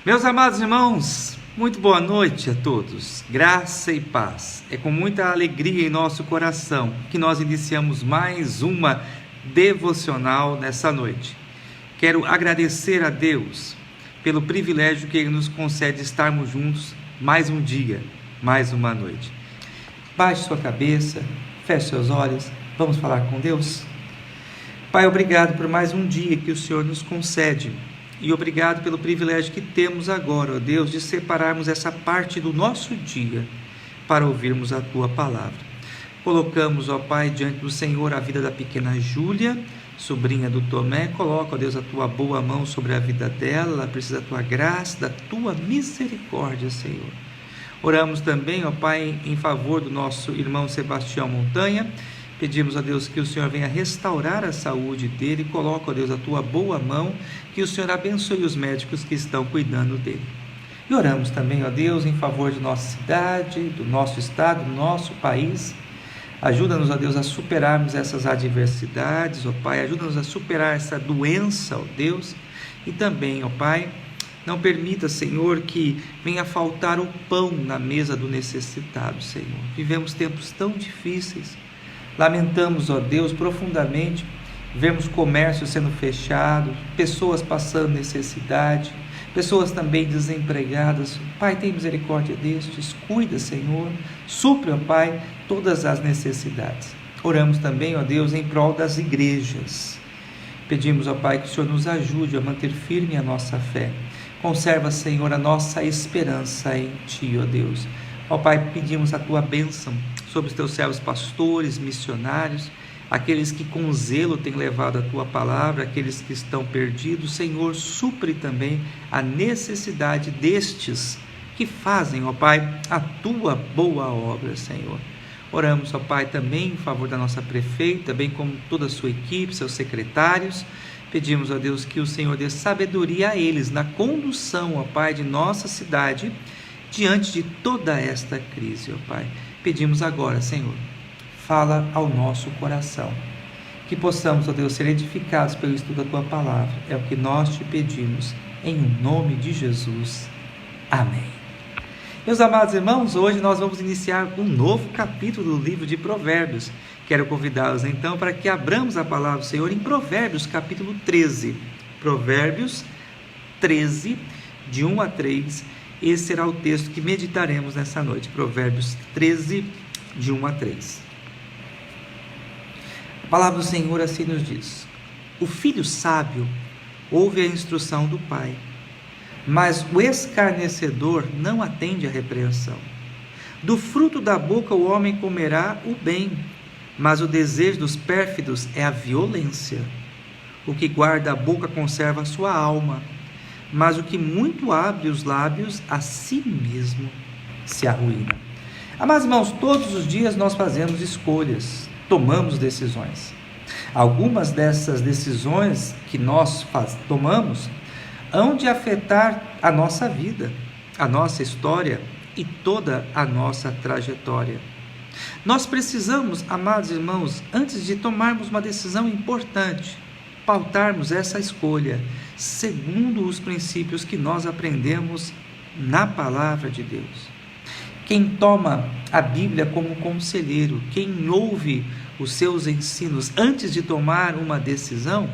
Meus amados irmãos, muito boa noite a todos, graça e paz. É com muita alegria em nosso coração que nós iniciamos mais uma devocional nessa noite. Quero agradecer a Deus pelo privilégio que Ele nos concede estarmos juntos mais um dia, mais uma noite. Baixe sua cabeça, feche seus olhos, vamos falar com Deus? Pai, obrigado por mais um dia que o Senhor nos concede. E obrigado pelo privilégio que temos agora, ó Deus, de separarmos essa parte do nosso dia para ouvirmos a Tua palavra. Colocamos, ó Pai, diante do Senhor a vida da pequena Júlia, sobrinha do Tomé. Coloca, ó Deus, a Tua boa mão sobre a vida dela. Ela precisa da Tua graça, da Tua misericórdia, Senhor. Oramos também, ó Pai, em favor do nosso irmão Sebastião Montanha. Pedimos a Deus que o Senhor venha restaurar a saúde dele. Coloca, ó Deus, a Tua boa mão, que o Senhor abençoe os médicos que estão cuidando dele. E oramos também, ó Deus, em favor de nossa cidade, do nosso estado, do nosso país. Ajuda-nos, ó Deus, a superarmos essas adversidades, ó Pai. Ajuda-nos a superar essa doença, ó Deus. E também, ó Pai, não permita, Senhor, que venha faltar o pão na mesa do necessitado, Senhor. Vivemos tempos tão difíceis. Lamentamos, ó Deus, profundamente, vemos comércio sendo fechado, pessoas passando necessidade, pessoas também desempregadas. Pai, tem misericórdia destes, cuida, Senhor, supre, ó Pai, todas as necessidades. Oramos também, ó Deus, em prol das igrejas. Pedimos, ó Pai, que o Senhor nos ajude a manter firme a nossa fé. Conserva, Senhor, a nossa esperança em Ti, ó Deus. Ó Pai, pedimos a Tua bênção sobre os Teus servos pastores, missionários, aqueles que com zelo têm levado a Tua palavra, aqueles que estão perdidos. Senhor, supre também a necessidade destes que fazem, ó Pai, a Tua boa obra, Senhor. Oramos, ó Pai, também em favor da nossa prefeita, bem como toda a sua equipe, seus secretários. Pedimos, ó Deus, que o Senhor dê sabedoria a eles na condução, ó Pai, de nossa cidade, diante de toda esta crise, ó Pai. Pedimos agora, Senhor, fala ao nosso coração, que possamos, ó Deus, ser edificados pelo estudo da Tua palavra. É o que nós te pedimos, em nome de Jesus. Amém. Meus amados irmãos, hoje nós vamos iniciar um novo capítulo do livro de Provérbios. Quero convidá-los então para que abramos a palavra do Senhor em Provérbios, capítulo 13. Provérbios 13, de 1 a 3. Esse será o texto que meditaremos nessa noite. Provérbios 13, de 1 a 3. A palavra do Senhor assim nos diz: o filho sábio ouve a instrução do pai, mas o escarnecedor não atende à repreensão. Do fruto da boca o homem comerá o bem, mas o desejo dos pérfidos é a violência. O que guarda a boca conserva a sua alma, mas o que muito abre os lábios, a si mesmo se arruína. Amados irmãos, todos os dias nós fazemos escolhas, tomamos decisões. Algumas dessas decisões que nós tomamos hão de afetar a nossa vida, a nossa história e toda a nossa trajetória. Nós precisamos, amados irmãos, antes de tomarmos uma decisão importante, pautarmos essa escolha segundo os princípios que nós aprendemos na palavra de Deus. Quem toma a Bíblia como conselheiro, quem ouve os seus ensinos antes de tomar uma decisão,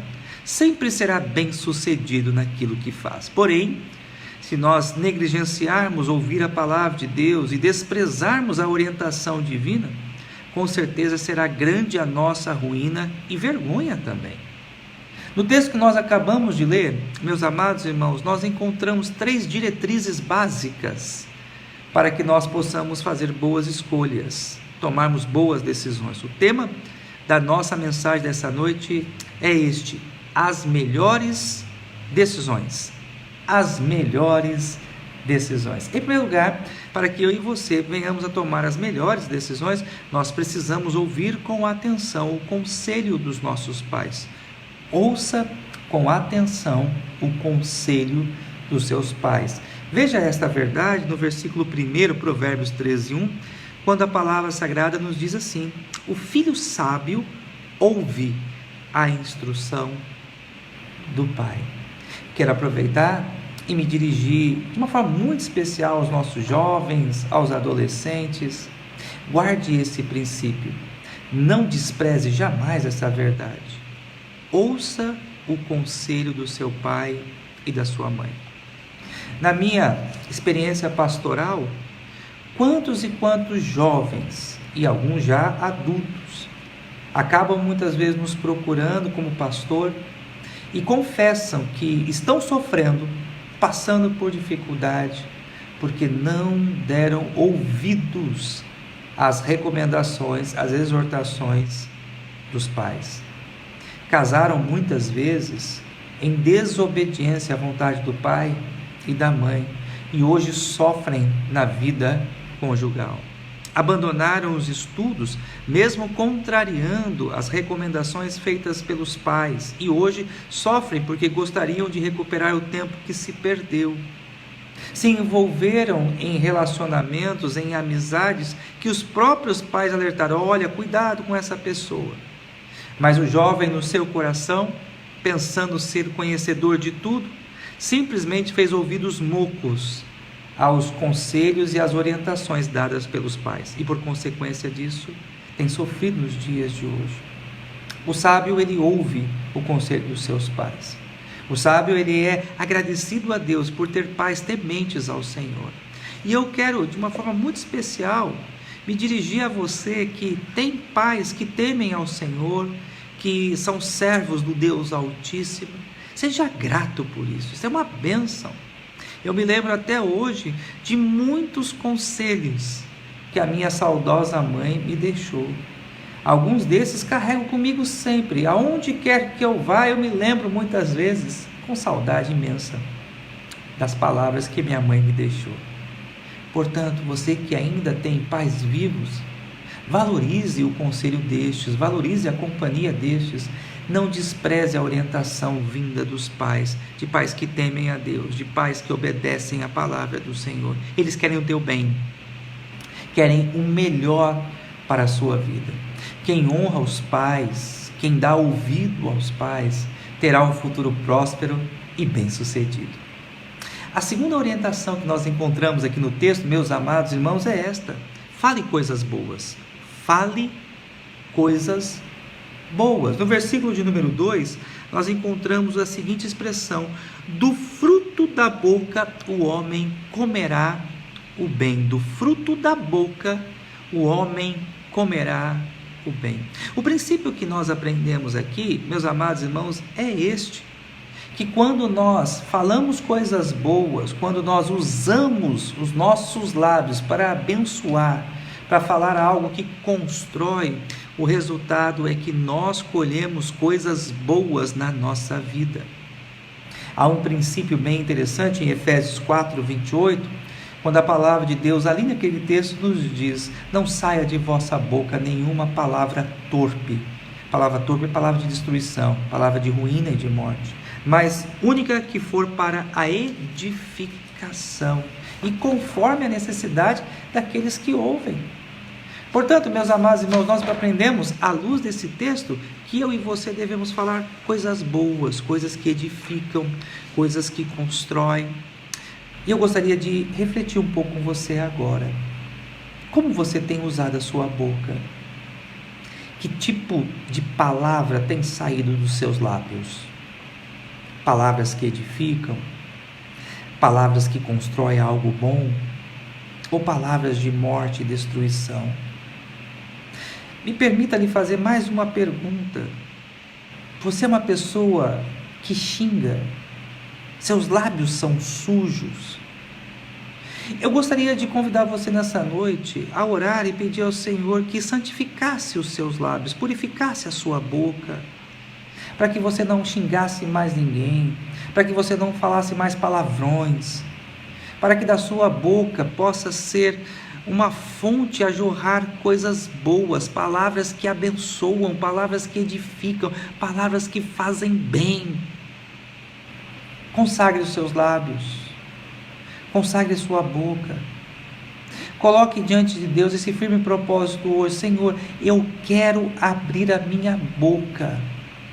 sempre será bem-sucedido naquilo que faz. Porém, se nós negligenciarmos ouvir a palavra de Deus e desprezarmos a orientação divina, com certeza será grande a nossa ruína e vergonha também. No texto que nós acabamos de ler, meus amados irmãos, nós encontramos 3 diretrizes básicas para que nós possamos fazer boas escolhas, tomarmos boas decisões. O tema da nossa mensagem dessa noite é este: as melhores decisões. As melhores decisões. Em primeiro lugar, para que eu e você venhamos a tomar as melhores decisões, nós precisamos ouvir com atenção o conselho dos nossos pais. Ouça com atenção o conselho dos seus pais. Veja esta verdade no versículo 1, Provérbios 13, 1, quando a palavra sagrada nos diz assim: o filho sábio ouve a instrução do pai. Quero aproveitar e me dirigir de uma forma muito especial aos nossos jovens, aos adolescentes. Guarde esse princípio. Não despreze jamais essa verdade. Ouça o conselho do seu pai e da sua mãe. Na minha experiência pastoral, quantos e quantos jovens, e alguns já adultos, acabam muitas vezes nos procurando como pastor e confessam que estão sofrendo, passando por dificuldade, porque não deram ouvidos às recomendações, às exortações dos pais. Casaram muitas vezes em desobediência à vontade do pai e da mãe, e hoje sofrem na vida conjugal. Abandonaram os estudos, mesmo contrariando as recomendações feitas pelos pais, e hoje sofrem porque gostariam de recuperar o tempo que se perdeu. Se envolveram em relacionamentos, em amizades que os próprios pais alertaram: olha, cuidado com essa pessoa. Mas o jovem, no seu coração, pensando ser conhecedor de tudo, simplesmente fez ouvidos mocos aos conselhos e às orientações dadas pelos pais, e por consequência disso, tem sofrido nos dias de hoje. O sábio, ele ouve o conselho dos seus pais. O sábio, ele é agradecido a Deus por ter pais tementes ao Senhor. E eu quero, de uma forma muito especial, me dirigir a você que tem pais que temem ao Senhor, que são servos do Deus Altíssimo. Seja grato por isso, isso é uma bênção. Eu me lembro até hoje de muitos conselhos que a minha saudosa mãe me deixou. Alguns desses carrego comigo sempre. Aonde quer que eu vá, eu me lembro muitas vezes, com saudade imensa, das palavras que minha mãe me deixou. Portanto, você que ainda tem pais vivos, valorize o conselho destes, valorize a companhia destes. Não despreze a orientação vinda dos pais, de pais que temem a Deus, de pais que obedecem a palavra do Senhor. Eles querem o teu bem, querem o melhor para a sua vida. Quem honra os pais, quem dá ouvido aos pais, terá um futuro próspero e bem-sucedido. A segunda orientação que nós encontramos aqui no texto, meus amados irmãos, é esta: fale coisas boas. Fale coisas boas. No versículo de número 2, nós encontramos a seguinte expressão: do fruto da boca o homem comerá o bem. Do fruto da boca o homem comerá o bem. O princípio que nós aprendemos aqui, meus amados irmãos, é este: que quando nós falamos coisas boas, quando nós usamos os nossos lábios para abençoar, para falar algo que constrói, o resultado é que nós colhemos coisas boas na nossa vida. Há um princípio bem interessante em Efésios 4, 28, quando a palavra de Deus, ali naquele texto, nos diz: não saia de vossa boca nenhuma palavra torpe. Palavra torpe é palavra de destruição, palavra de ruína e de morte, mas única que for para a edificação e conforme a necessidade daqueles que ouvem. Portanto, meus amados irmãos, nós aprendemos, à luz desse texto, que eu e você devemos falar coisas boas, coisas que edificam, coisas que constroem. E eu gostaria de refletir um pouco com você agora. Como você tem usado a sua boca? Que tipo de palavra tem saído dos seus lábios? Palavras que edificam? Palavras que constroem algo bom? Ou palavras de morte e destruição? Me permita lhe fazer mais uma pergunta. Você é uma pessoa que xinga? Seus lábios são sujos? Eu gostaria de convidar você nessa noite a orar e pedir ao Senhor que santificasse os seus lábios, purificasse a sua boca, para que você não xingasse mais ninguém, para que você não falasse mais palavrões, para que da sua boca possa ser uma fonte a jorrar coisas boas, palavras que abençoam, palavras que edificam, palavras que fazem bem. Consagre os seus lábios, consagre sua boca, coloque diante de Deus esse firme propósito hoje: Senhor, eu quero abrir a minha boca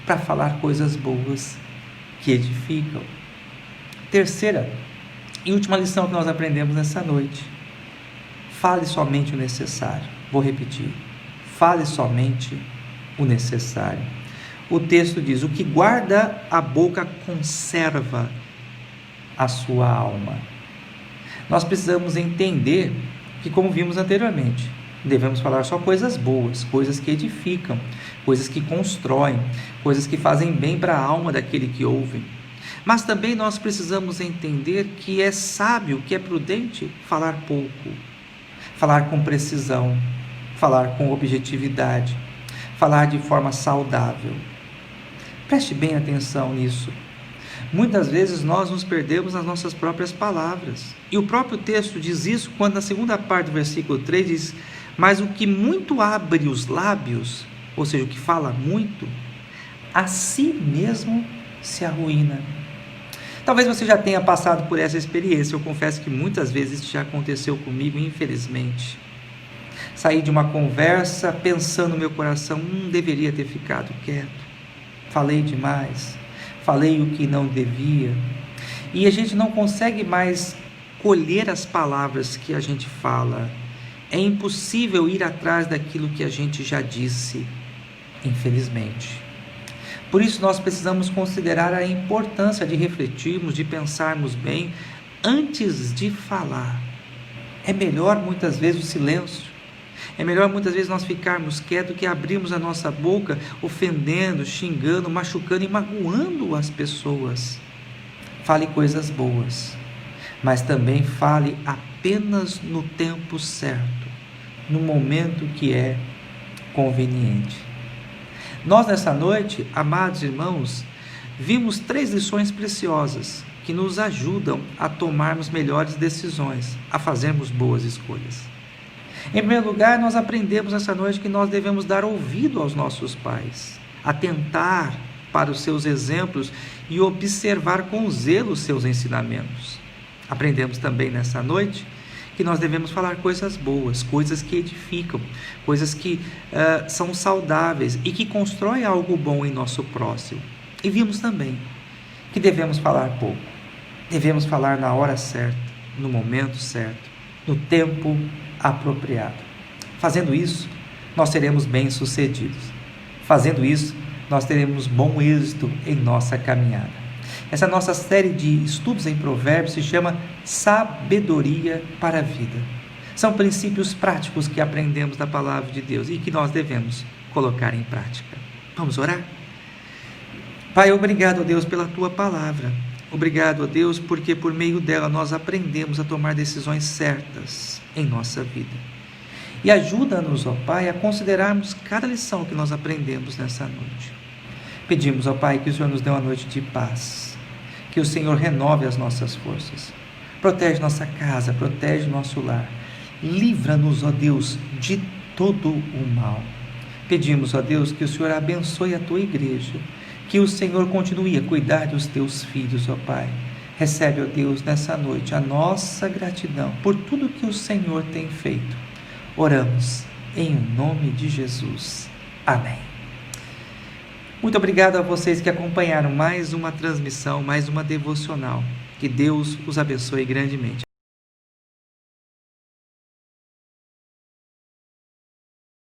para falar coisas boas que edificam. Terceira E última lição que nós aprendemos nessa noite: fale somente o necessário. Vou repetir: fale somente o necessário. O texto diz: o que guarda a boca conserva a sua alma. Nós precisamos entender que, como vimos anteriormente, devemos falar só coisas boas, coisas que edificam, coisas que constroem, coisas que fazem bem para a alma daquele que ouve. Mas também nós precisamos entender que é sábio, que é prudente falar pouco, falar com precisão, falar com objetividade, falar de forma saudável. Preste bem atenção nisso. Muitas vezes nós nos perdemos nas nossas próprias palavras. E o próprio texto diz isso quando na segunda parte do versículo 3 diz: mas o que muito abre os lábios, ou seja, o que fala muito, a si mesmo se arruína. Talvez você já tenha passado por essa experiência. Eu confesso que muitas vezes isso já aconteceu comigo, infelizmente. Saí de uma conversa pensando no meu coração: deveria ter ficado quieto. Falei demais. Falei o que não devia. E a gente não consegue mais colher as palavras que a gente fala. É impossível ir atrás daquilo que a gente já disse, infelizmente. Por isso nós precisamos considerar a importância de refletirmos, de pensarmos bem antes de falar. É melhor muitas vezes o silêncio. É melhor muitas vezes nós ficarmos quietos que abrirmos a nossa boca ofendendo, xingando, machucando e magoando as pessoas. Fale coisas boas, mas também fale apenas no tempo certo, no momento que é conveniente. Nós nessa noite, amados irmãos, vimos 3 lições preciosas que nos ajudam a tomarmos melhores decisões, a fazermos boas escolhas. Em primeiro lugar, nós aprendemos nessa noite que nós devemos dar ouvido aos nossos pais, atentar para os seus exemplos e observar com zelo os seus ensinamentos. Aprendemos também nessa noite que nós devemos falar coisas boas, coisas que edificam, coisas que são saudáveis e que constroem algo bom em nosso próximo. E vimos também que devemos falar pouco, devemos falar na hora certa, no momento certo, no tempo apropriado. Fazendo isso, nós seremos bem-sucedidos. Fazendo isso, nós teremos bom êxito em nossa caminhada. Essa nossa série de estudos em Provérbios se chama Sabedoria para a Vida. São princípios práticos que aprendemos da palavra de Deus e que nós devemos colocar em prática. Vamos orar? Pai, obrigado, ó Deus, pela Tua palavra. Obrigado, ó Deus, porque por meio dela nós aprendemos a tomar decisões certas em nossa vida. E ajuda-nos, ó Pai, a considerarmos cada lição que nós aprendemos nessa noite. Pedimos, ó Pai, que o Senhor nos dê uma noite de paz, que o Senhor renove as nossas forças, protege nossa casa, protege nosso lar, livra-nos, ó Deus, de todo o mal. Pedimos, ó Deus, que o Senhor abençoe a Tua igreja, que o Senhor continue a cuidar dos Teus filhos, ó Pai. Recebe, ó Deus, nessa noite a nossa gratidão por tudo que o Senhor tem feito. Oramos em nome de Jesus. Amém. Muito obrigado a vocês que acompanharam mais uma transmissão, mais uma devocional. Que Deus os abençoe grandemente.